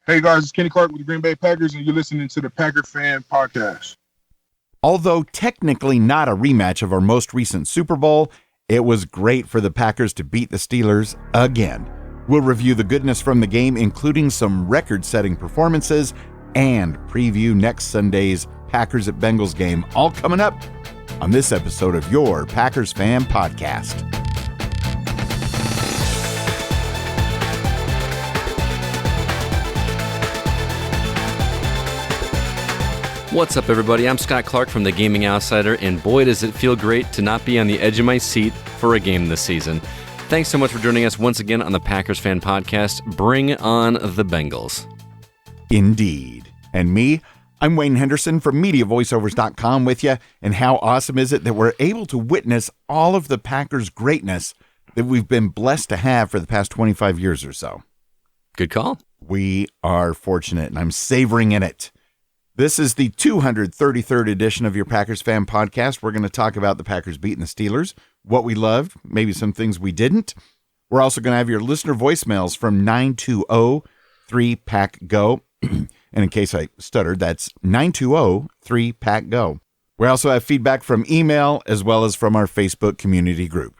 Hey guys, it's Kenny Clark with the Green Bay Packers, and you're listening to the Packer Fan Podcast. Although technically not a rematch of our most recent Super Bowl, it was great for the Packers to beat the Steelers again. We'll review the goodness from the game, including some record-setting performances, and preview next Sunday's Packers at Bengals game, all coming up on this episode of your Packers Fan Podcast. What's up, everybody? I'm Scott Clark from The Gaming Outsider, and boy, does it feel great to not be on the edge of my seat for a game this season. Thanks so much for joining us once again on the Packers Fan Podcast. Bring on the Bengals. Indeed. And me, I'm Wayne Henderson from MediaVoiceovers.com with you, and how awesome is it that we're able to witness all of the Packers' greatness that we've been blessed to have for the past 25 years or so. Good call. We are fortunate, and I'm savoring in it. This is the 233rd edition of your Packers Fan Podcast. We're going to talk about the Packers beating the Steelers, what we loved, maybe some things we didn't. We're also going to have your listener voicemails from 920-3PACK-GO. And in case I stuttered, that's 920-3PACK-GO. We also have feedback from email as well as from our Facebook community group.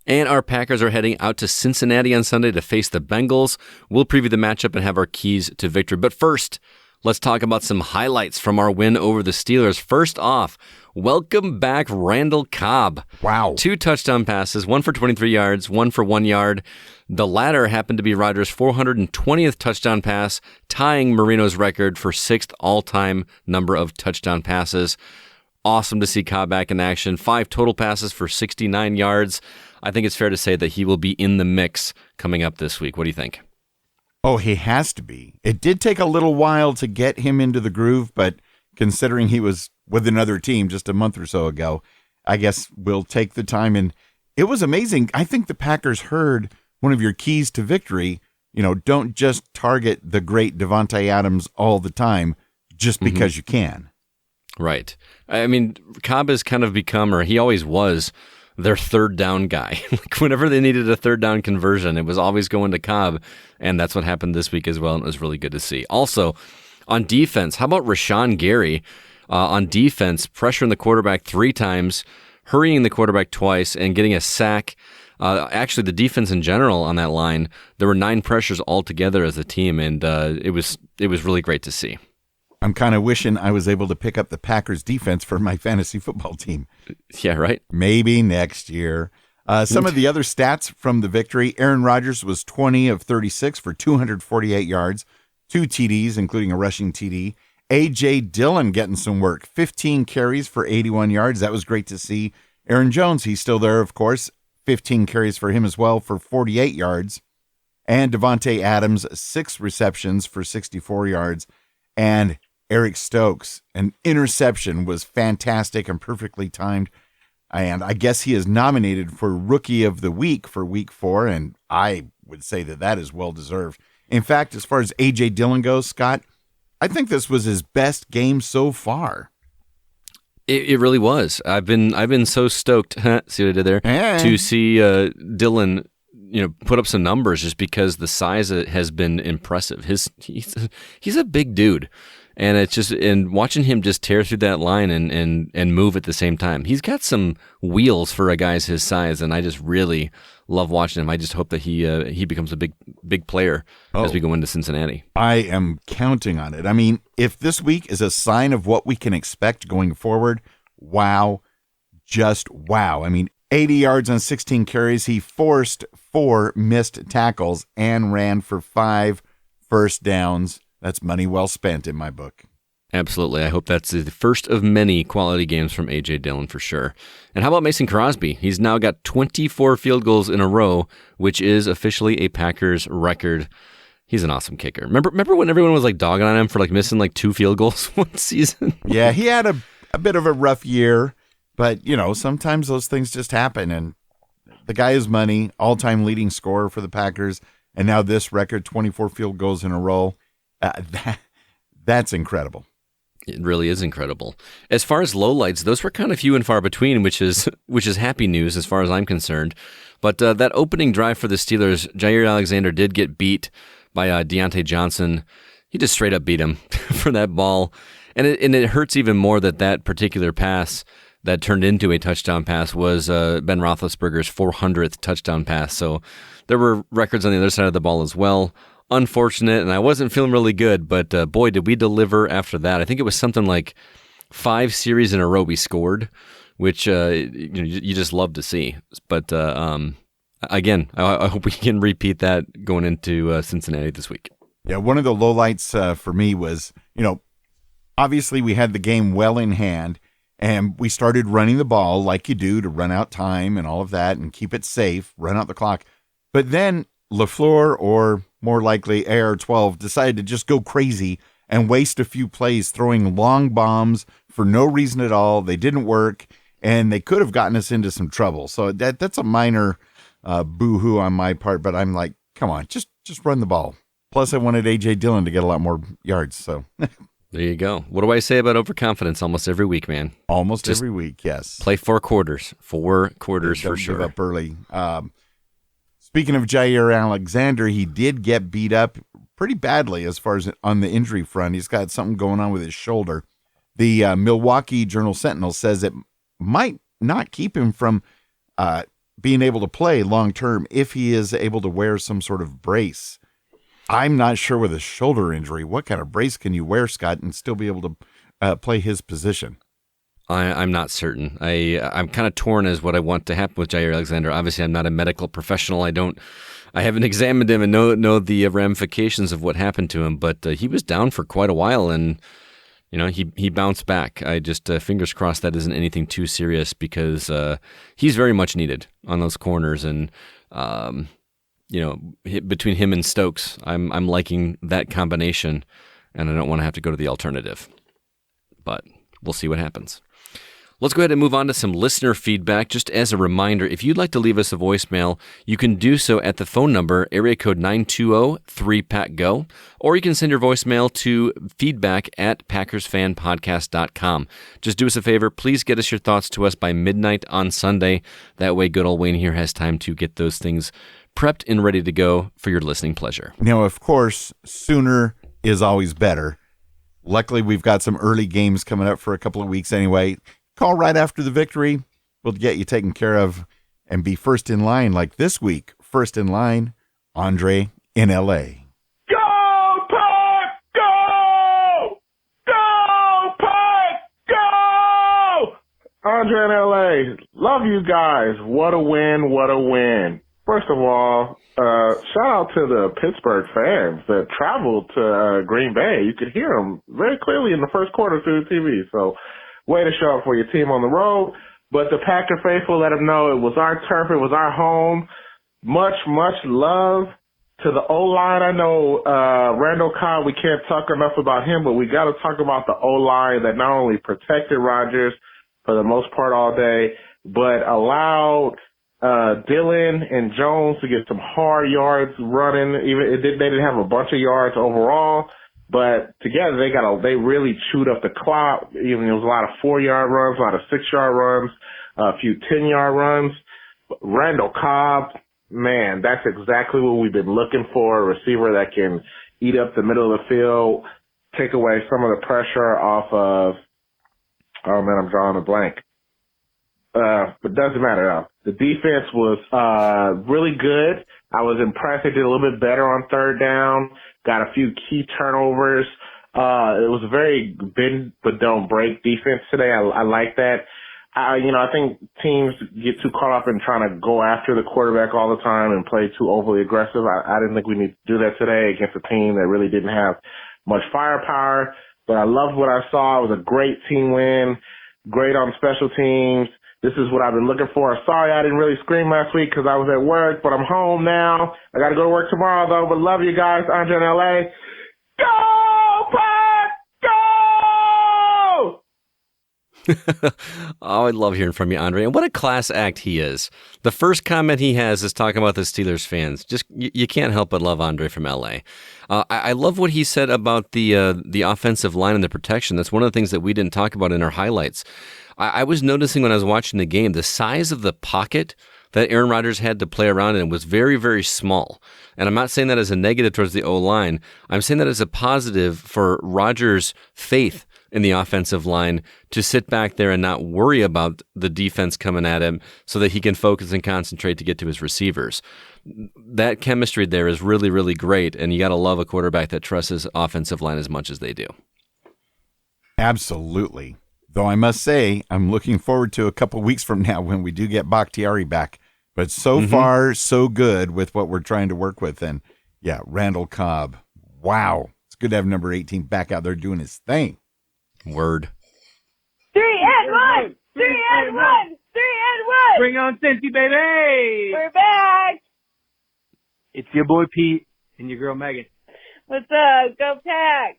And our Packers are heading out to Cincinnati on Sunday to face the Bengals. We'll preview the matchup and have our keys to victory. But first, let's talk about some highlights from our win over the Steelers. First off, welcome back Randall Cobb. Wow. 2 touchdown passes, one for 23 yards, one for 1 yard. The latter happened to be Rodgers' 420th touchdown pass, tying Marino's record for 6th all-time number of touchdown passes. Awesome to see Cobb back in action. 5 total passes for 69 yards. I think it's fair to say that he will be in the mix coming up this week. What do you think? Oh, he has to be. It did take a little while to get him into the groove, but considering he was with another team just a month or so ago, I guess we'll take the time. And it was amazing. I think the Packers heard one of your keys to victory. You know, don't just target the great Davante Adams all the time just because you can. Right. I mean, Cobb has kind of become, or he always was, their third down guy. Like whenever they needed a third down conversion, it was always going to Cobb, and that's what happened this week as well, and it was really good to see. Also, on defense, how about Rashawn Gary on defense, pressuring the quarterback 3 times, hurrying the quarterback twice, and getting a sack. Actually, the defense in general on that line, there were 9 pressures altogether as a team, and it was really great to see. I'm kind of wishing I was able to pick up the Packers defense for my fantasy football team. Yeah, right? Maybe next year. Some of the other stats from the victory, Aaron Rodgers was 20 of 36 for 248 yards, 2 TDs, including a rushing TD. A.J. Dillon getting some work, 15 carries for 81 yards. That was great to see. Aaron Jones, he's still there, of course. 15 carries for him as well for 48 yards. And Davante Adams, 6 receptions for 64 yards. And Eric Stokes, an interception, was fantastic and perfectly timed. And I guess he is nominated for Rookie of the Week for Week 4, and I would say that is well-deserved. In fact, as far as A.J. Dillon goes, Scott, I think this was his best game so far. It really was. I've been so stoked, see what I did there, to see Dillon, put up some numbers just because the size has been impressive. He's a big dude. And it's just, and watching him just tear through that line and move at the same time. He's got some wheels for a guy's his size, and I just really love watching him. I just hope that he becomes a big player as we go into Cincinnati. I am counting on it. I mean, if this week is a sign of what we can expect going forward, wow, just wow. I mean, 80 yards on 16 carries. He forced 4 missed tackles and ran for 5 first downs. That's money well spent in my book. Absolutely. I hope that's the first of many quality games from A.J. Dillon for sure. And how about Mason Crosby? He's now got 24 field goals in a row, which is officially a Packers record. He's an awesome kicker. Remember when everyone was like dogging on him for like missing like 2 field goals one season? Yeah, he had a bit of a rough year, but sometimes those things just happen. And the guy is money, all-time leading scorer for the Packers, and now this record, 24 field goals in a row. That's incredible. It really is incredible. As far as lowlights, those were kind of few and far between, which is happy news as far as I'm concerned. But that opening drive for the Steelers, Jair Alexander did get beat by Deontay Johnson. He just straight up beat him for that ball. And it hurts even more that particular pass that turned into a touchdown pass was Ben Roethlisberger's 400th touchdown pass. So there were records on the other side of the ball as well. Unfortunate, and I wasn't feeling really good, but boy, did we deliver after that. I think it was something like 5 series in a row we scored, which you just love to see. But again, I hope we can repeat that going into Cincinnati this week. Yeah, one of the lowlights for me was, obviously we had the game well in hand, and we started running the ball like you do to run out time and all of that and keep it safe, run out the clock. But then LaFleur, or more likely AR-12, decided to just go crazy and waste a few plays throwing long bombs for no reason at all. They didn't work, and they could have gotten us into some trouble. So that's a minor boo-hoo on my part, but I'm like, come on, just run the ball. Plus, I wanted A.J. Dillon to get a lot more yards, so... There you go. What do I say about overconfidence almost every week, man? Almost every week, yes. Play 4 quarters. 4 quarters for sure. Give up early. Speaking of Jair Alexander, he did get beat up pretty badly as far as on the injury front. He's got something going on with his shoulder. The Milwaukee Journal-Sentinel says it might not keep him from being able to play long-term if he is able to wear some sort of brace. I'm not sure with a shoulder injury, what kind of brace can you wear, Scott, and still be able to play his position? I'm not certain. I'm kind of torn as what I want to happen with Jair Alexander. Obviously, I'm not a medical professional. I haven't examined him and know the ramifications of what happened to him. But he was down for quite a while, and he bounced back. I just fingers crossed that isn't anything too serious, because he's very much needed on those corners. And between him and Stokes, I'm liking that combination, and I don't want to have to go to the alternative. But we'll see what happens. Let's go ahead and move on to some listener feedback. Just as a reminder, if you'd like to leave us a voicemail, you can do so at the phone number, area code 920-3PACK-GO, or you can send your voicemail to feedback@PackersFanPodcast.com. Just do us a favor, please get us your thoughts to us by midnight on Sunday. That way good old Wayne here has time to get those things prepped and ready to go for your listening pleasure. Now, of course, sooner is always better. Luckily, we've got some early games coming up for a couple of weeks anyway. Call right after the victory. We'll get you taken care of and be first in line like this week. First in line, Andre in L.A. Go, Pack! Go! Go, Pack! Go! Andre in L.A. Love you guys. What a win. What a win. First of all, shout out to the Pittsburgh fans that traveled to Green Bay. You could hear them very clearly in the first quarter through the TV. So, way to show up for your team on the road. But the Packer faithful, let them know it was our turf, it was our home. Much, much love to the O-line. I know Randall Cobb, we can't talk enough about him, but we got to talk about the O-line that not only protected Rodgers for the most part all day, but allowed Dillon and Jones to get some hard yards running. They didn't have a bunch of yards overall, but together they really chewed up the clock. Even there was a lot of 4-yard runs, a lot of 6-yard runs, a few 10-yard runs. Randall Cobb, man, that's exactly what we've been looking for, a receiver that can eat up the middle of the field, take away some of the pressure off of, oh man, I'm drawing a blank. But doesn't matter though. The defense was really good. I was impressed. They did a little bit better on third down. Got a few key turnovers. It was a very bend but don't break defense today. I like that. I think teams get too caught up in trying to go after the quarterback all the time and play too overly aggressive. I didn't think we need to do that today against a team that really didn't have much firepower. But I loved what I saw. It was a great team win. Great on special teams. This is what I've been looking for. Sorry I didn't really scream last week because I was at work, but I'm home now. I got to go to work tomorrow, though. But love you guys. Andre in L.A. Go, Pack! Go! Oh, I love hearing from you, Andre. And what a class act he is. The first comment he has is talking about the Steelers fans. Just you can't help but love Andre from L.A. I love what he said about the offensive line and the protection. That's one of the things that we didn't talk about in our highlights. I was noticing when I was watching the game, the size of the pocket that Aaron Rodgers had to play around in was very, very small. And I'm not saying that as a negative towards the O-line. I'm saying that as a positive for Rodgers' faith in the offensive line to sit back there and not worry about the defense coming at him so that he can focus and concentrate to get to his receivers. That chemistry there is really, really great, and you got to love a quarterback that trusts his offensive line as much as they do. Absolutely. Though I must say, I'm looking forward to a couple weeks from now when we do get Bakhtiari back. But so far, so good with what we're trying to work with. And yeah, Randall Cobb. Wow. It's good to have number 18 back out there doing his thing. Word. 3 and 1! 3 and 1! 3 and 1! Bring on Cincy, baby! We're back! It's your boy Pete and your girl Megan. What's up? Go Pack!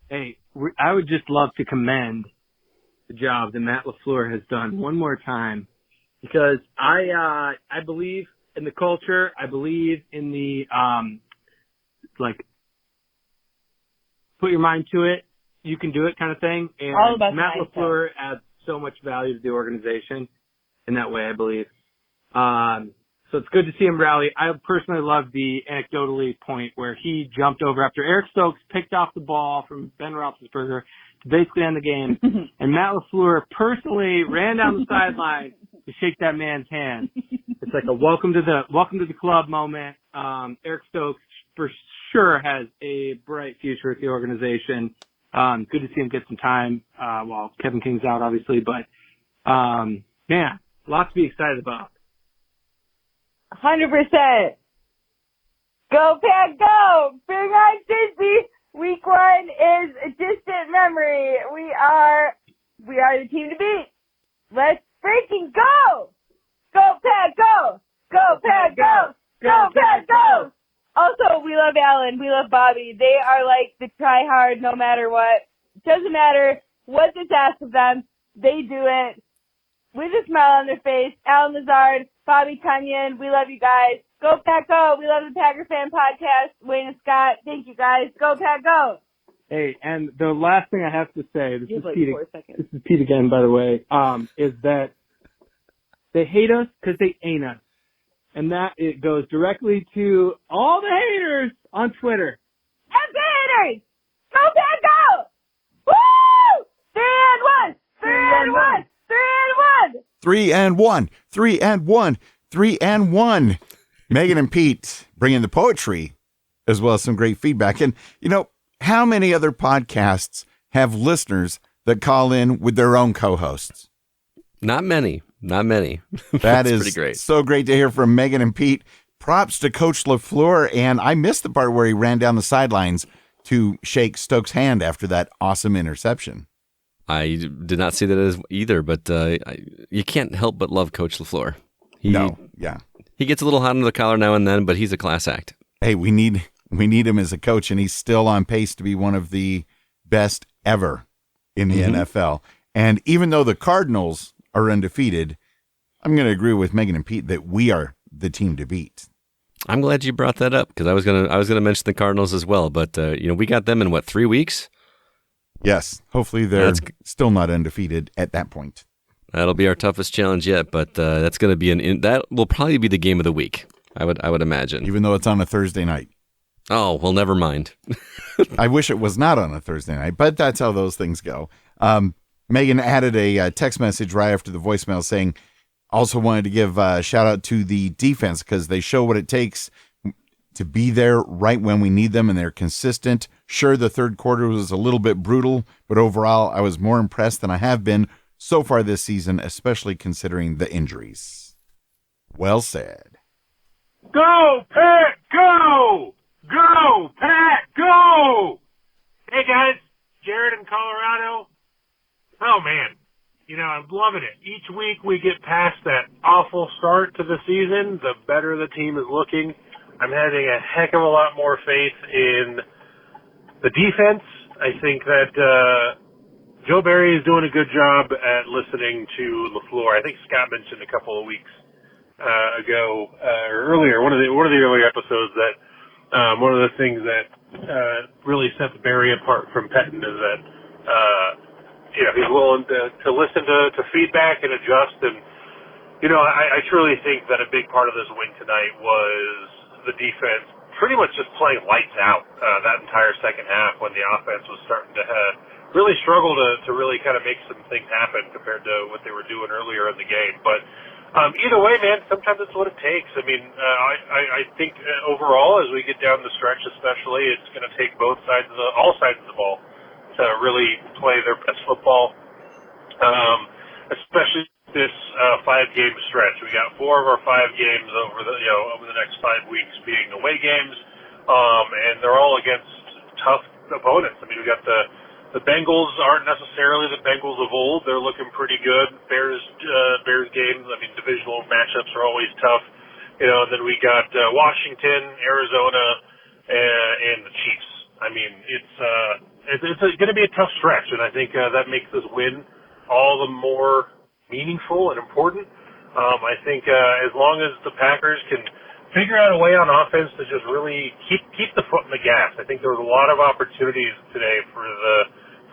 Hey, I would just love to commend the job that Matt LaFleur has done one more time, because I believe in the culture. I believe in the put your mind to it, you can do it kind of thing. And all about Matt LaFleur adds so much value to the organization in that way, I believe. So it's good to see him rally. I personally love the anecdotally point where he jumped over after Eric Stokes picked off the ball from Ben Roethlisberger to basically end the game. And Matt LaFleur personally ran down the sideline to shake that man's hand. It's like a welcome to the club moment. Eric Stokes for sure has a bright future with the organization. Good to see him get some time while Kevin King's out, obviously. But, man, lots to be excited about. 100%. Go Pack, go! Bring on Cincy! Week 1 is a distant memory. We are the team to beat. Let's freaking go! Go Pack, go! Go Pack, go! Go Pack, go! Also, we love Alan. We love Bobby. They are like the try hard no matter what. Doesn't matter what is asked of them. They do it with a smile on their face. Alan Lazard, Bobby Tunyon, we love you guys. Go Pack, go! We love the Packers Fan Podcast. Wayne and Scott, thank you guys. Go Pack, go! Hey, and the last thing I have to say, this is like Pete. 4 seconds. This is Pete again, by the way. Is that they hate us because they ain't us, and that it goes directly to all the haters on Twitter. F the haters! Go Pack, go! Woo! 3 and 1! 3 and 1! 3 and 1! 3 and 1, 3 and 1, 3 and 1. Megan and Pete bringing the poetry as well as some great feedback. And, you know, how many other podcasts have listeners that call in with their own co-hosts? Not many. Not many. That is pretty great. So great to hear from Megan and Pete. Props to Coach LaFleur. And I missed the part where he ran down the sidelines to shake Stokes' hand after that awesome interception. I did not see that as either, but you can't help but love Coach LaFleur. He gets a little hot under the collar now and then, but he's a class act. Hey, we need him as a coach, and he's still on pace to be one of the best ever in the NFL. And even though the Cardinals are undefeated, I'm going to agree with Megan and Pete that we are the team to beat. I'm glad you brought that up because I was gonna mention the Cardinals as well, but we got them in 3 weeks. Yes, hopefully they're still not undefeated at that point. That'll be our toughest challenge yet, but that's going to be that will probably be the game of the week. I would imagine, even though it's on a Thursday night. Oh well, never mind. I wish it was not on a Thursday night, but that's how those things go. Megan added a text message right after the voicemail saying, also wanted to give a shout out to the defense because they show what it takes to be there right when we need them, and they're consistent. Sure, the third quarter was a little bit brutal, but overall, I was more impressed than I have been so far this season, especially considering the injuries. Well said. Go, Pack, go! Go, Pack, go! Hey, guys. Jared in Colorado. Oh, man. I'm loving it. Each week we get past that awful start to the season, the better the team is looking. I'm having a heck of a lot more faith in the defense. I think that Joe Barry is doing a good job at listening to LaFleur. I think Scott mentioned a couple of weeks ago or earlier, one of the earlier episodes, that one of the things that really sets Barry apart from Pettin is that he's willing to listen to feedback and adjust. And I truly think that a big part of this win tonight was the defense pretty much just playing lights out that entire second half when the offense was starting to really struggle to really kind of make some things happen compared to what they were doing earlier in the game. But either way, man, sometimes it's what it takes. I mean, I think overall, as we get down the stretch especially, it's going to take all sides of the ball to really play their best football, especially this 5-game stretch. We got 4 of our 5 games over the next 5 weeks being away games, and they're all against tough opponents. I mean, we got the Bengals aren't necessarily the Bengals of old. They're looking pretty good. Bears games. I mean, divisional matchups are always tough. And then we got Washington, Arizona, and the Chiefs. I mean, it's going to be a tough stretch, and I think that makes this win all the more meaningful and important. I think as long as the Packers can figure out a way on offense to just really keep the foot in the gas. I think there was a lot of opportunities today for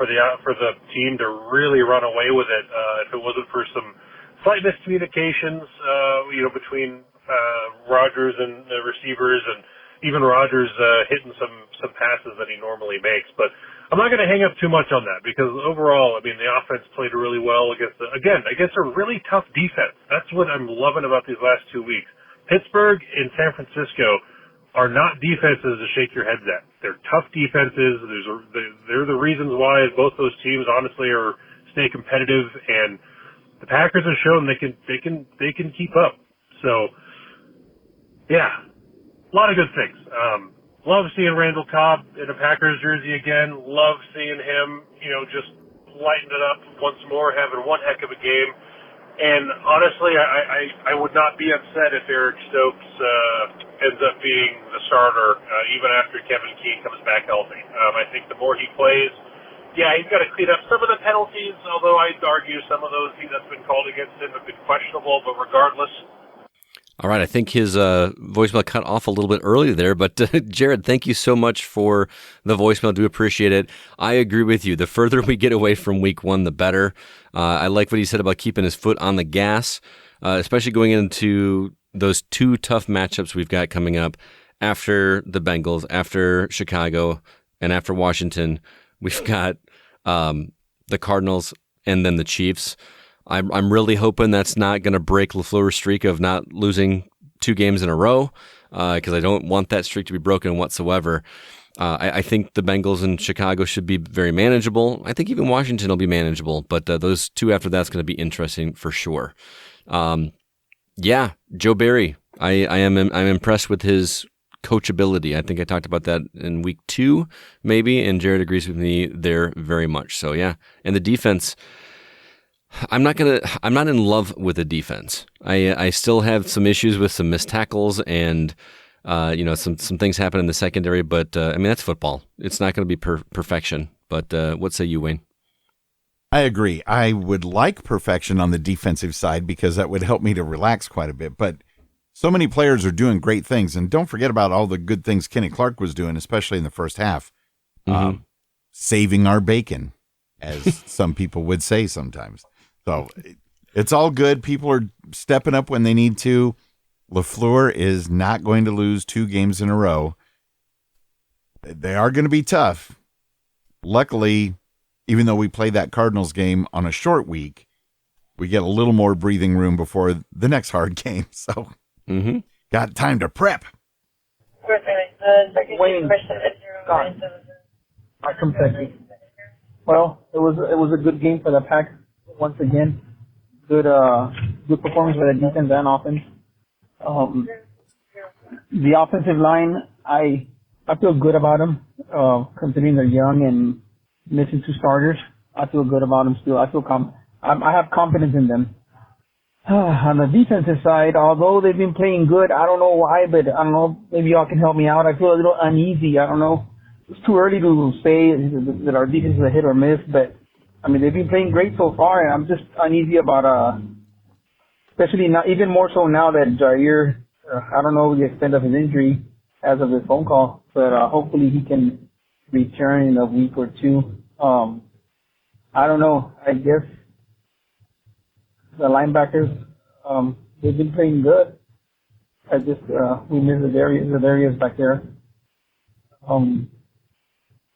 the team to really run away with it. If it wasn't for some slight miscommunications, between Rodgers and the receivers, and even Rodgers hitting some passes that he normally makes. But I'm not going to hang up too much on that because overall, I mean, the offense played really well against a really tough defense. That's what I'm loving about these last 2 weeks. Pittsburgh and San Francisco are not defenses to shake your heads at. They're tough defenses. They're the reasons why both those teams honestly stay competitive, and the Packers have shown they can keep up. So, yeah, a lot of good things. Love seeing Randall Cobb in a Packers jersey again. Love seeing him, just lighten it up once more, having one heck of a game. And honestly, I would not be upset if Eric Stokes ends up being the starter, even after Kevin King comes back healthy. I think the more he plays, he's got to clean up some of the penalties, although I'd argue some of those that's been called against him have been questionable, but regardless. All right, I think his voicemail cut off a little bit early there, but Jared, thank you so much for the voicemail. Do appreciate it. I agree with you. The further we get away from week 1, the better. I like what he said about keeping his foot on the gas, especially going into those 2 tough matchups we've got coming up after the Bengals, after Chicago, and after Washington. We've got the Cardinals and then the Chiefs. I'm really hoping that's not going to break LaFleur's streak of not losing 2 games in a row, because I don't want that streak to be broken whatsoever. I think the Bengals and Chicago should be very manageable. I think even Washington will be manageable, but those 2 after that's going to be interesting for sure. Joe Barry, I'm impressed with his coachability. I think I talked about that in week 2, maybe, and Jared agrees with me there very much. So yeah, and the defense. I'm not in love with the defense. I still have some issues with some missed tackles and some things happen in the secondary, but that's football. It's not going to be perfection. But what say you, Wayne? I agree. I would like perfection on the defensive side because that would help me to relax quite a bit. But so many players are doing great things, and don't forget about all the good things Kenny Clark was doing, especially in the first half, saving our bacon, as some people would say sometimes. So it's all good. People are stepping up when they need to. LaFleur is not going to lose 2 games in a row. They are going to be tough. Luckily, even though we play that Cardinals game on a short week, we get a little more breathing room before the next hard game. So got time to prep. Wayne, from Texas. Well, it was a good game for the Packers. Once again, good performance by the defense and offense. The offensive line, I feel good about them, considering they're young and missing 2 starters. I feel good about them still. I have confidence in them. On the defensive side, although they've been playing good, I don't know why, but I don't know, maybe y'all can help me out. I feel a little uneasy. I don't know. It's too early to say that our defense is a hit or miss, but they've been playing great so far, and I'm just uneasy about, especially now, even more so now that Jair, I don't know the extent of his injury as of this phone call, but hopefully he can return in a week or 2. I don't know. I guess the linebackers, They've been playing good. I just we miss the areas back there.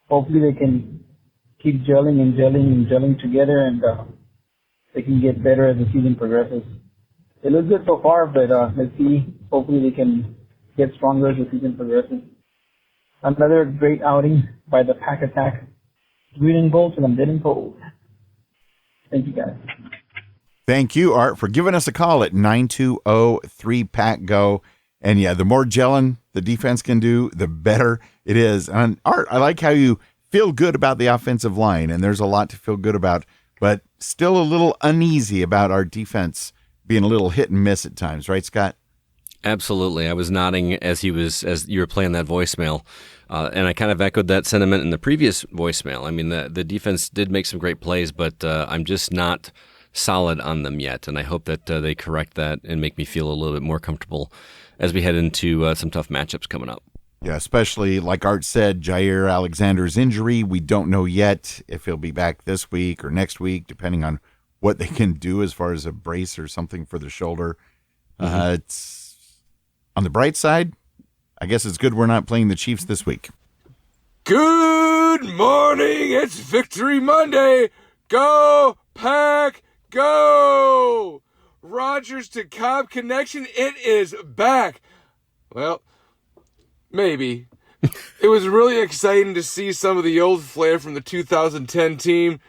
Hopefully they can keep gelling together, and they can get better as the season progresses. It looks good so far, but let's see. Hopefully they can get stronger as the season progresses. Another great outing by the Pack Attack. Green and gold till I'm dead and cold. Thank you, guys. Thank you, Art, for giving us a call at 920-3PACK-GO. And yeah, the more gelling the defense can do, the better it is. And Art, I like how you feel good about the offensive line, and there's a lot to feel good about, but still a little uneasy about our defense being a little hit and miss at times, right, Scott? Absolutely. I was nodding as you were playing that voicemail, and I kind of echoed that sentiment in the previous voicemail. I mean, the defense did make some great plays, but I'm just not solid on them yet, and I hope that they correct that and make me feel a little bit more comfortable as we head into some tough matchups coming up. Yeah, especially like Art said, Jair Alexander's injury. We don't know yet if he'll be back this week or next week, depending on what they can do as far as a brace or something for the shoulder. It's on the bright side, I guess it's good we're not playing the Chiefs this week. Good morning. It's Victory Monday. Go, Pack, go. Rodgers to Cobb connection. It is back. Well, maybe. It was really exciting to see some of the old flair from the 2010 team,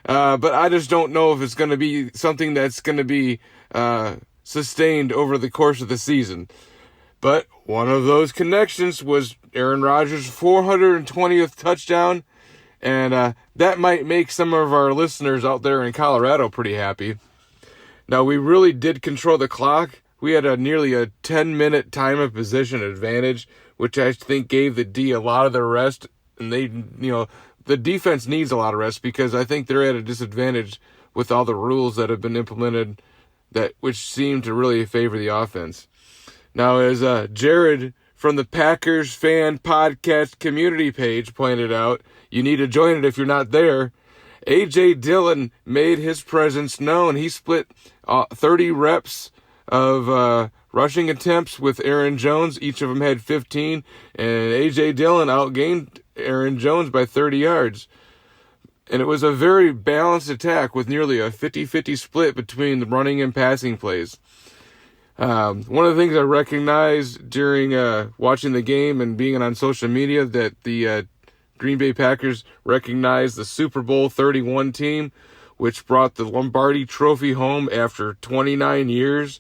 but I just don't know if it's going to be something that's going to be sustained over the course of the season. But one of those connections was Aaron Rodgers' 420th touchdown, and that might make some of our listeners out there in Colorado pretty happy. Now, we really did control the clock. We had nearly a 10-minute time of possession advantage, which I think gave the D a lot of their rest. And the defense needs a lot of rest because I think they're at a disadvantage with all the rules that have been implemented which seem to really favor the offense. Now, as Jared from the Packers Fan Podcast community page pointed out, you need to join it if you're not there. A.J. Dillon made his presence known. He split 30 reps of rushing attempts with Aaron Jones. Each of them had 15, and A.J. Dillon outgained Aaron Jones by 30 yards. And it was a very balanced attack with nearly a 50-50 split between the running and passing plays. One of the things I recognized during watching the game and being on social media that the Green Bay Packers recognized the Super Bowl 31 team, which brought the Lombardi Trophy home after 29 years.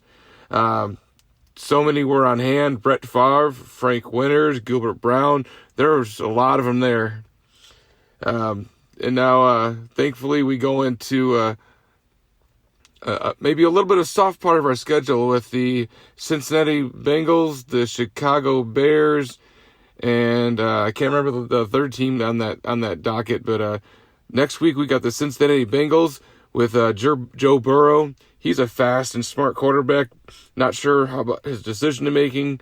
So many were on hand: Brett Favre, Frank Winters, Gilbert Brown. There was a lot of them there. And now, thankfully, we go into maybe a little bit of soft part of our schedule with the Cincinnati Bengals, the Chicago Bears, and I can't remember the third team on that docket. But next week we got the Cincinnati Bengals with Joe Burrow. He's a fast and smart quarterback. Not sure how about his decision making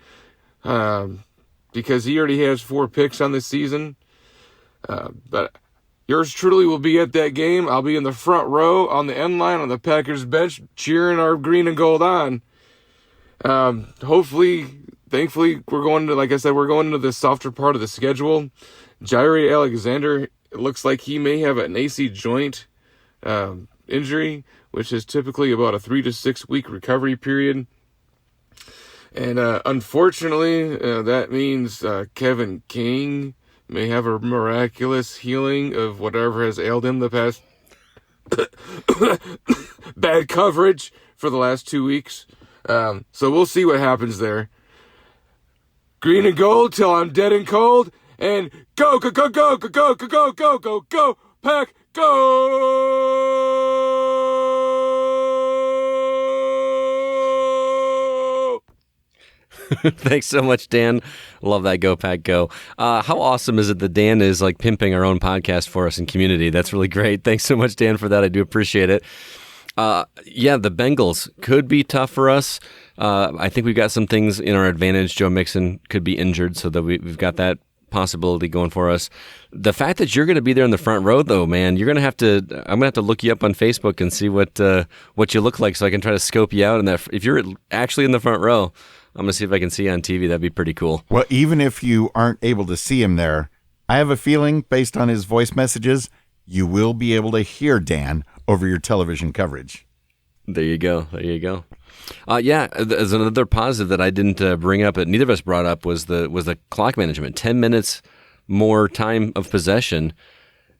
because he already has 4 picks on this season. But yours truly will be at that game. I'll be in the front row on the end line on the Packers bench cheering our green and gold on. Thankfully, we're going into the softer part of the schedule. Jair Alexander, it looks like he may have an AC joint injury, which is typically about a 3 to 6 week recovery period. And unfortunately, that means Kevin King may have a miraculous healing of whatever has ailed him the past bad coverage for the last 2 weeks. So we'll see what happens there. Green and gold till I'm dead and cold. And go, go, go, go, go, go, go, go, go, go, go, Pack, go! Thanks so much, Dan. Love that Go Pack Go. How awesome is it that Dan is like pimping our own podcast for us in community? That's really great. Thanks so much, Dan, for that. I do appreciate it. The Bengals could be tough for us. I think we've got some things in our advantage. Joe Mixon could be injured, so that we've got that possibility going for us. The fact that you're going to be there in the front row, though, man, I'm going to have to look you up on Facebook and see what you look like, so I can try to scope you out. And if you're actually in the front row, I'm going to see if I can see you on TV. That'd be pretty cool. Well, even if you aren't able to see him there, I have a feeling, based on his voice messages, you will be able to hear Dan over your television coverage. There you go. Yeah, as another positive that I didn't bring up, that neither of us brought up, was the clock management. 10 minutes more time of possession.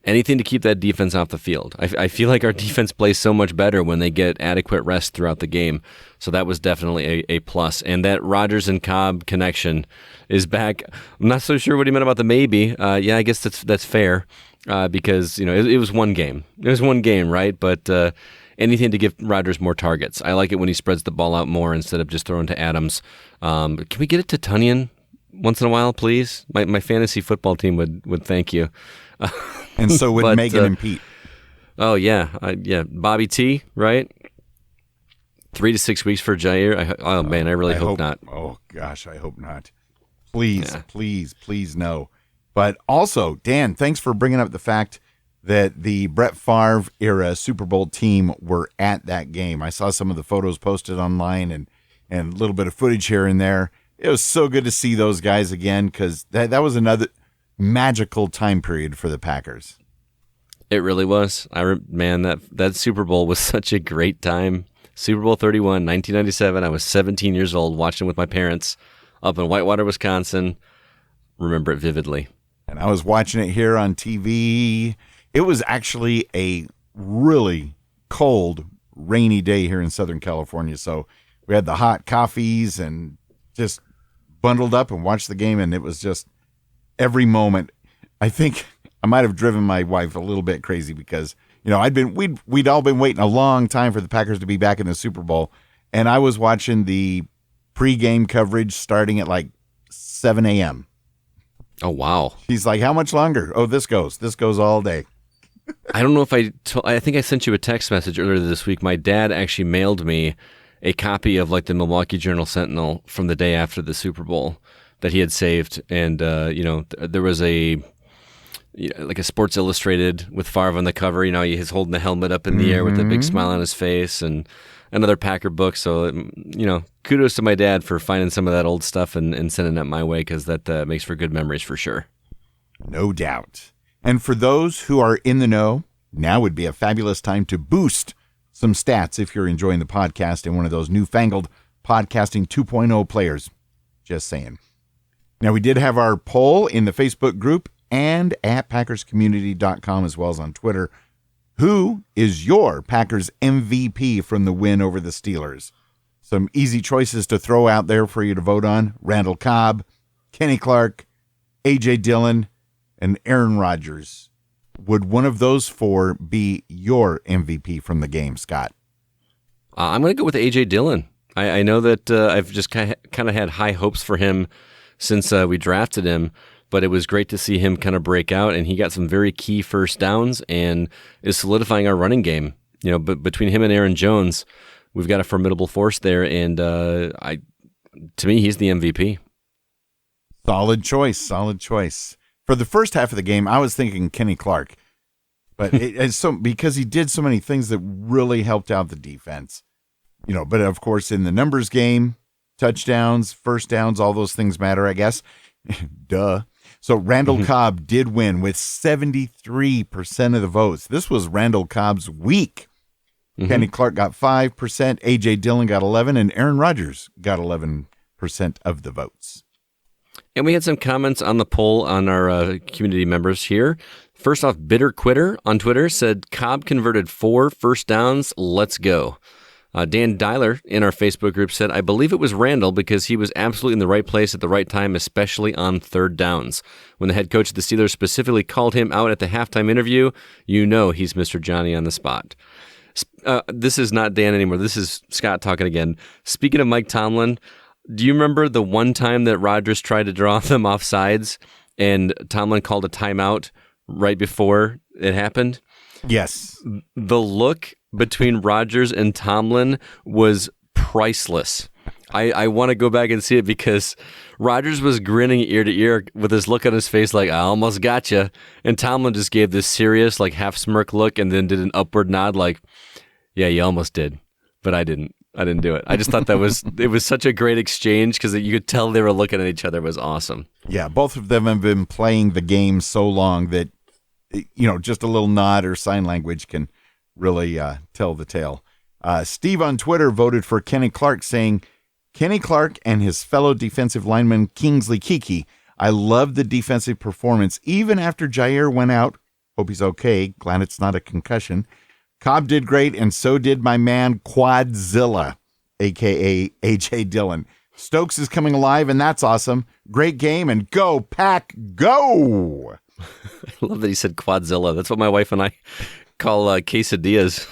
Anything to keep that defense off the field. I feel like our defense plays so much better when they get adequate rest throughout the game. So that was definitely a plus. And that Rodgers and Cobb connection is back. I'm not so sure what he meant about the maybe. Yeah, I guess that's fair, because it was one game. It was one game, right? But anything to give Rodgers more targets. I like it when he spreads the ball out more instead of just throwing to Adams. Can we get it to Tunyon once in a while, please? My fantasy football team would thank you. And so would Megan and Pete. Oh, yeah. Bobby T, right? 3 to 6 weeks for Jair. I really hope not. Oh, gosh, I hope not. Please, please no. But also, Dan, thanks for bringing up the fact that the Brett Favre era Super Bowl team were at that game. I saw some of the photos posted online and a little bit of footage here and there. It was so good to see those guys again, because that was another magical time period for the Packers. It really was. That Super Bowl was such a great time. Super Bowl 31, 1997. I was 17 years old, watching with my parents up in Whitewater, Wisconsin. Remember it vividly. And I was watching it here on TV. It was actually a really cold, rainy day here in Southern California. So we had the hot coffees and just bundled up and watched the game. And it was just every moment. I think I might have driven my wife a little bit crazy, because, we'd all been waiting a long time for the Packers to be back in the Super Bowl. And I was watching the pregame coverage starting at like 7 a.m. Oh, wow. She's like, how much longer? Oh, this goes all day. I don't know if I think I sent you a text message earlier this week. My dad actually mailed me a copy of like the Milwaukee Journal-Sentinel from the day after the Super Bowl that he had saved. And, there was like a Sports Illustrated with Favre on the cover. He's holding the helmet up in the air with a big smile on his face, and another Packer book. So, kudos to my dad for finding some of that old stuff and sending it my way, because that makes for good memories for sure. No doubt. And for those who are in the know, now would be a fabulous time to boost some stats if you're enjoying the podcast and one of those newfangled podcasting 2.0 players. Just saying. Now, we did have our poll in the Facebook group and at PackersCommunity.com, as well as on Twitter. Who is your Packers MVP from the win over the Steelers? Some easy choices to throw out there for you to vote on: Randall Cobb, Kenny Clark, A.J. Dillon, and Aaron Rodgers. Would one of those four be your MVP from the game, Scott? I'm going to go with A.J. Dillon. I know that I've just kind of had high hopes for him since we drafted him, but it was great to see him kind of break out, and he got some very key first downs and is solidifying our running game. But between him and Aaron Jones, we've got a formidable force there, and to me, he's the MVP. Solid choice. For the first half of the game, I was thinking Kenny Clark, but because he did so many things that really helped out the defense. But of course, in the numbers game, touchdowns, first downs, all those things matter, I guess. Duh. So Randall Cobb did win with 73% of the votes. This was Randall Cobb's week. Kenny Clark got 5%, A.J. Dillon got 11%, and Aaron Rodgers got 11% of the votes. And we had some comments on the poll on our community members here. First off, Bitter Quitter on Twitter said, Cobb converted 4 first downs. Let's go. Dan Dyler in our Facebook group said, I believe it was Randall because he was absolutely in the right place at the right time, especially on third downs. When the head coach of the Steelers specifically called him out at the halftime interview, he's Mr. Johnny on the spot. This is not Dan anymore. This is Scott talking again. Speaking of Mike Tomlin, do you remember the one time that Rodgers tried to draw them off sides and Tomlin called a timeout right before it happened? Yes. The look between Rodgers and Tomlin was priceless. I want to go back and see it because Rodgers was grinning ear to ear with this look on his face like, I almost got you. And Tomlin just gave this serious, like half smirk look and then did an upward nod like, yeah, you almost did, but I didn't. I didn't do it. I just thought it was such a great exchange because you could tell they were looking at each other. It was awesome. Yeah, both of them have been playing the game so long that, just a little nod or sign language can really tell the tale. Steve on Twitter voted for Kenny Clark, saying, Kenny Clark and his fellow defensive lineman Kingsley Keke. I love the defensive performance, even after Jair went out. Hope he's okay. Glad it's not a concussion. Cobb did great, and so did my man Quadzilla, a.k.a. A.J. Dillon. Stokes is coming alive, and that's awesome. Great game, and go, Pack, go! I love that he said Quadzilla. That's what my wife and I call quesadillas.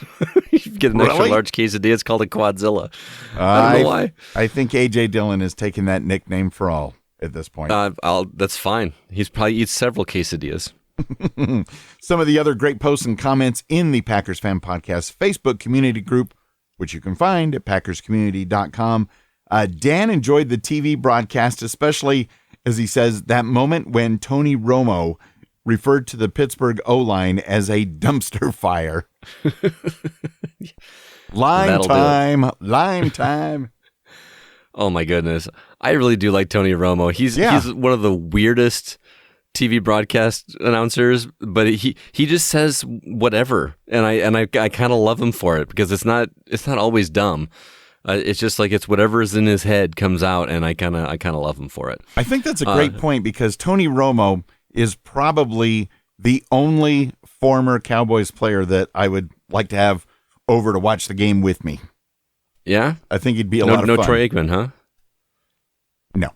You get an extra large quesadilla, it's called a Quadzilla. I don't know why. I think A.J. Dillon has taken that nickname for all at this point. That's fine. He's probably eats several quesadillas. Some of the other great posts and comments in the Packers Fan Podcast Facebook community group, which you can find at packerscommunity.com. Dan enjoyed the TV broadcast, especially, as he says, that moment when Tony Romo referred to the Pittsburgh O-line as a dumpster fire. Line time. Oh, my goodness. I really do like Tony Romo. He's one of the weirdest TV broadcast announcers, but he just says whatever, and I kind of love him for it because it's not always dumb. It's just like it's whatever is in his head comes out, and I kind of love him for it. I think that's a great point because Tony Romo is probably the only former Cowboys player that I would like to have over to watch the game with me. Yeah, I think he'd be a lot of fun. No Troy Aikman, huh? No.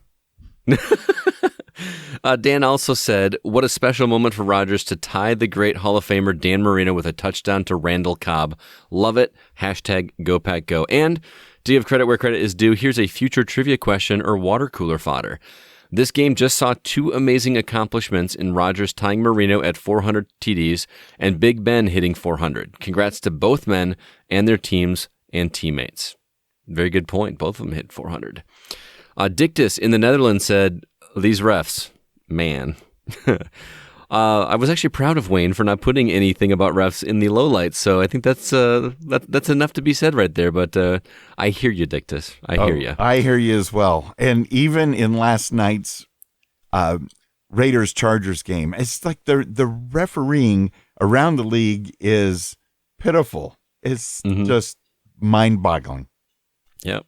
Dan also said, what a special moment for Rodgers to tie the great Hall of Famer Dan Marino with a touchdown to Randall Cobb. Love it. Hashtag #GoPackGo. And to give credit where credit is due, here's a future trivia question or water cooler fodder. This game just saw two amazing accomplishments in Rodgers tying Marino at 400 TDs and Big Ben hitting 400. Congrats to both men and their teams and teammates. Very good point. Both of them hit 400. Dictus in the Netherlands said, these refs, man. I was actually proud of Wayne for not putting anything about refs in the lowlights, so I think that's enough to be said right there. But I hear you, Dictus. I hear you. I hear you as well. And even in last night's Raiders-Chargers game, it's like the refereeing around the league is pitiful. It's just mind-boggling. Yep.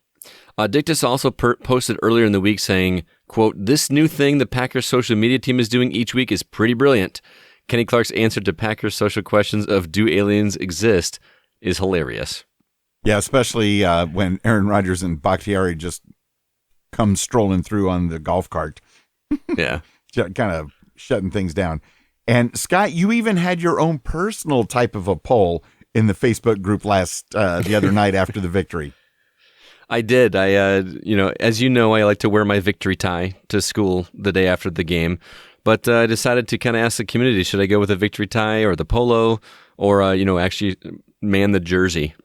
Dictus also posted earlier in the week saying, quote, this new thing the Packers social media team is doing each week is pretty brilliant. Kenny Clark's answer to Packers social questions of do aliens exist is hilarious. Yeah, especially when Aaron Rodgers and Bakhtiari just come strolling through on the golf cart. Yeah. Kind of shutting things down. And Scott, you even had your own personal type of a poll in the Facebook group the other night after the victory. I did. As you know, I like to wear my victory tie to school the day after the game, but I decided to kind of ask the community, should I go with a victory tie or the polo or, actually man the jersey?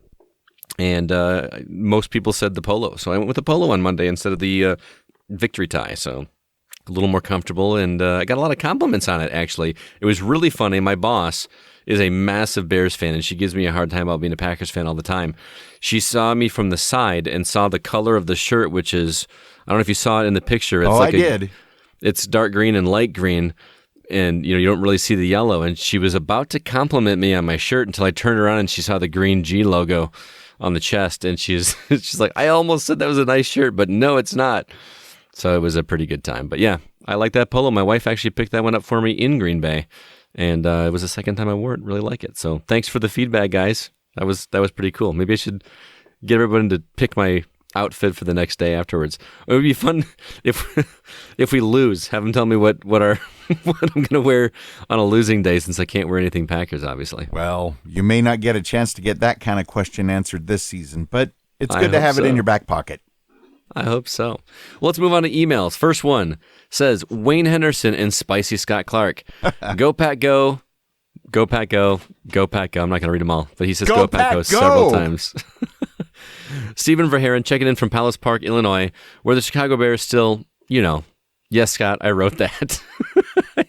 And most people said the polo. So I went with the polo on Monday instead of the victory tie. So a little more comfortable, and I got a lot of compliments on it, actually. It was really funny. My boss is a massive Bears fan, and she gives me a hard time about being a Packers fan all the time. She saw me from the side and saw the color of the shirt, which is, I don't know if you saw it in the picture. It's I did. It's dark green and light green, and you don't really see the yellow. And she was about to compliment me on my shirt until I turned around and she saw the green G logo on the chest, and she's like, I almost said that was a nice shirt, but no, it's not. So it was a pretty good time. But yeah, I like that polo. My wife actually picked that one up for me in Green Bay. And it was the second time I wore it. Really like it. So thanks for the feedback, guys. That was pretty cool. Maybe I should get everyone to pick my outfit for the next day afterwards. It would be fun if we lose. Have them tell me what I'm going to wear on a losing day, since I can't wear anything Packers, obviously. Well, you may not get a chance to get that kind of question answered this season, but it's good to have it in your back pocket. I hope so. Well, let's move on to emails. First one says, Wayne Henderson and Spicy Scott Clark. Go Pack Go. Go Pack Go. Go Pack Go. I'm not going to read them all, but he says Go Pack Go several times. Stephen Verheeren checking in from Palace Park, Illinois, where the Chicago Bears still, yes, Scott, I wrote that. I